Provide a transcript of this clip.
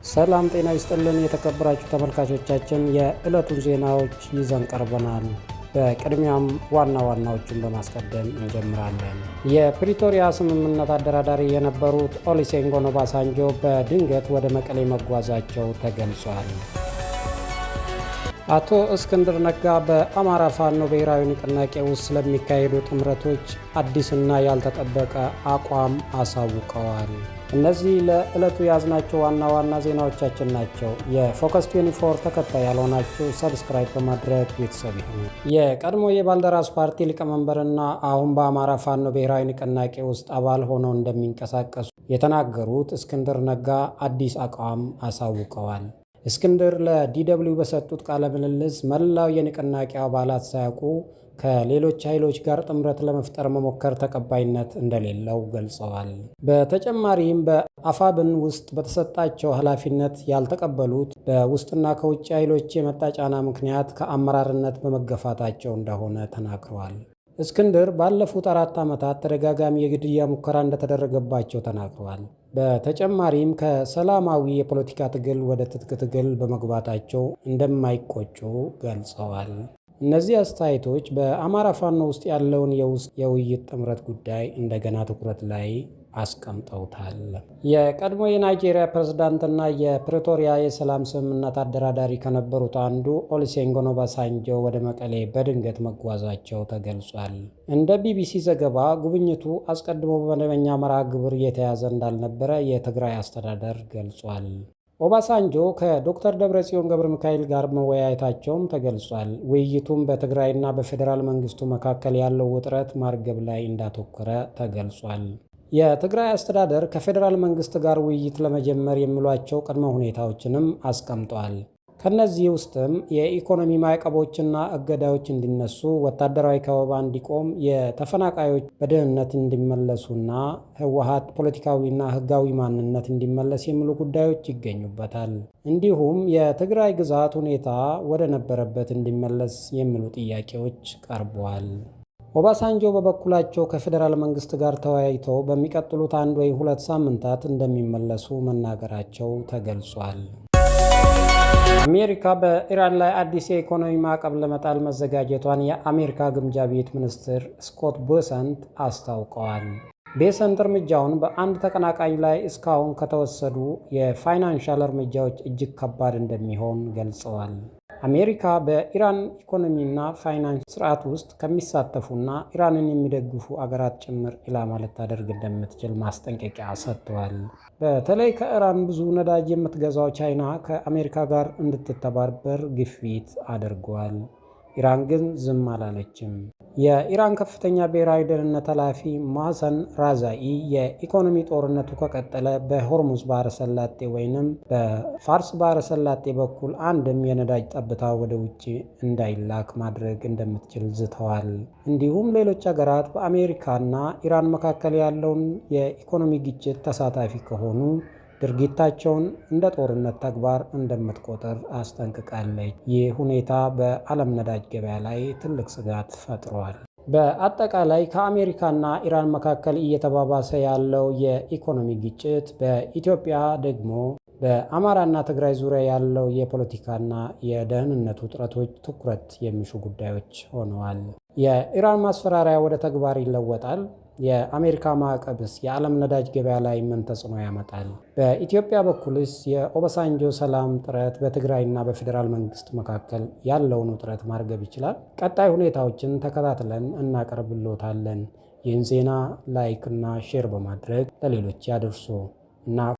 ሰላም ጤና ይስጥልን የተከበራችሁ ተመልካቾቻችን የዕለቱን ዜናዎች ይዘን ቀርበናል። በቅድሚያም ዋና ዋናዎቹን በማስቀደም እንጀምራለን። የፕሪቶሪያ ስምምነት አደራዳሪ የነበሩት ኦሉሴጉን ኦባሳንጆ በድንገት ወደ መቀሌ መጓዛቸው ተገልጿል። አቶ እስክንድር ነጋ በአማራ ፋኖ ብሔራዊ ንቅናቄ ውስጥ ስለሚካሄዱ ጥምረቶች አዲስና ያልተጠበቀ አቋም አሳውቀዋል። እነዚህ ለዕለቱ ያዝናቸው ዋና ዋና ዜናዎቻችን ናቸው። የፎከስ 24 ተከታይ ያልሆናችሁ ሰብስክራይብ በማድረግ ቤተሰብ ይሁኑ። የቀድሞ የባልደራስ ፓርቲ ሊቀመንበርና አሁን በአማራ ፋኖ ብሔራዊ ንቅናቄ ውስጥ አባል ሆነው እንደሚንቀሳቀሱ የተናገሩት እስክንድር ነጋ አዲስ አቋም አሳውቀዋል። እስክንድር ለዲደብሊው በሰጡት ቃለ ምልልስ መላው የንቅናቄው አባላት ሳያውቁ ከሌሎች ኃይሎች ጋር ጥምረት ለመፍጠር መሞከር ተቀባይነት እንደሌለው ገልጸዋል። በተጨማሪም በአፋብን ውስጥ በተሰጣቸው ኃላፊነት ያልተቀበሉት በውስጥና ከውጭ ኃይሎች የመጣ ጫና ምክንያት ከአመራርነት በመገፋታቸው እንደሆነ ተናግረዋል። እስክንድር ባለፉት 4 ዓመታት ተደጋጋሚ የግድያ ሙከራ እንደተደረገባቸው ተናግረዋል። በተጨማሪም ከሰላማዊ የፖለቲካ ትግል ወደ ትጥቅ ትግል በመግባታቸው እንደማይቆጩ ገልጸዋል። እነዚህ አስተያየቶች በአማራ ፋኖ ውስጥ ያለውን የውይይት ጥምረት ጉዳይ እንደገና ትኩረት ላይ አስቀምጠውታል። የቀድሞ የናይጄሪያ ፕሬዝዳንትና የፕሪቶሪያ የሰላም ስምምነት አደራዳሪ ከነበሩት አንዱ ኦሉሴጉን ኦባሳንጆ ወደ መቀሌ በድንገት መጓዛቸው ተገልጿል። እንደ ቢቢሲ ዘገባ ጉብኝቱ አስቀድሞ በመደበኛ መርሃ ግብር የተያዘ እንዳልነበረ የትግራይ አስተዳደር ገልጿል። ኦባሳንጆ ከዶክተር ደብረጽዮን ገብረ ሚካኤል ጋር መወያየታቸውም ተገልጿል። ውይይቱም በትግራይና በፌዴራል መንግስቱ መካከል ያለው ውጥረት ማርገብ ላይ እንዳተኮረ ተገልጿል። የትግራይ አስተዳደር ከፌዴራል መንግስት ጋር ውይይት ለመጀመር የሚሏቸው ቅድመ ሁኔታዎችንም አስቀምጧል። ከነዚህ ውስጥም የኢኮኖሚ ማዕቀቦችና እገዳዎች እንዲነሱ፣ ወታደራዊ ከበባ እንዲቆም፣ የተፈናቃዮች በደህንነት እንዲመለሱና ህወሓት ፖለቲካዊና ህጋዊ ማንነት እንዲመለስ የሚሉ ጉዳዮች ይገኙበታል። እንዲሁም የትግራይ ግዛት ሁኔታ ወደ ነበረበት እንዲመለስ የሚሉ ጥያቄዎች ቀርበዋል። ኦባሳንጆ በበኩላቸው ከፌዴራል መንግስት ጋር ተወያይተው በሚቀጥሉት 1 ወይ 2 ሳምንታት እንደሚመለሱ መናገራቸው ተገልጿል። አሜሪካ በኢራን ላይ አዲስ የኢኮኖሚ ማዕቀብ ለመጣል መዘጋጀቷን የአሜሪካ ግምጃ ቤት ሚኒስትር ስኮት ቤሰንት አስታውቀዋል። ቤሰንት እርምጃውን በአንድ ተቀናቃኝ ላይ እስካሁን ከተወሰዱ የፋይናንሻል እርምጃዎች እጅግ ከባድ እንደሚሆን ገልጸዋል። አሜሪካ በኢራን ኢኮኖሚና ፋይናንስ ስርዓት ውስጥ ከሚሳተፉና ኢራንን የሚደግፉ አገራት ጭምር ኢላማ ልታደርግ እንደምትችል ማስጠንቀቂያ ሰጥተዋል። በተለይ ከኢራን ብዙ ነዳጅ የምትገዛው ቻይና ከአሜሪካ ጋር እንድትተባበር ግፊት አድርገዋል። ኢራን ግን ዝም አላለችም። የኢራን ከፍተኛ ብሔራዊ ደህንነት ኃላፊ ማህሰን ራዛኢ የኢኮኖሚ ጦርነቱ ከቀጠለ በሆርሙዝ ባህረ ሰላጤ ወይንም በፋርስ ባህረ ሰላጤ በኩል አንድም የነዳጅ ጠብታ ወደ ውጭ እንዳይላክ ማድረግ እንደምትችል ዝተዋል። እንዲሁም ሌሎች ሀገራት በአሜሪካና ኢራን መካከል ያለውን የኢኮኖሚ ግጭት ተሳታፊ ከሆኑ ድርጊታቸውን እንደ ጦርነት ተግባር እንደምትቆጥር አስጠንቅቃለች። ይህ ሁኔታ በዓለም ነዳጅ ገበያ ላይ ትልቅ ስጋት ፈጥሯል። በአጠቃላይ ከአሜሪካና ኢራን መካከል እየተባባሰ ያለው የኢኮኖሚ ግጭት፣ በኢትዮጵያ ደግሞ በአማራና ትግራይ ዙሪያ ያለው የፖለቲካና የደህንነት ውጥረቶች ትኩረት የሚሹ ጉዳዮች ሆነዋል። የኢራን ማስፈራሪያ ወደ ተግባር ይለወጣል? የአሜሪካ ማዕቀብስ የዓለም ነዳጅ ገበያ ላይ ምን ተጽዕኖ ያመጣል? በኢትዮጵያ በኩልስ የኦባሳንጆ ሰላም ጥረት በትግራይና በፌዴራል መንግስት መካከል ያለውን ውጥረት ማርገብ ይችላል? ቀጣይ ሁኔታዎችን ተከታትለን እናቀርብልዎታለን። ይህን ዜና ላይክ እና ሼር በማድረግ ለሌሎች ያደርሱ እና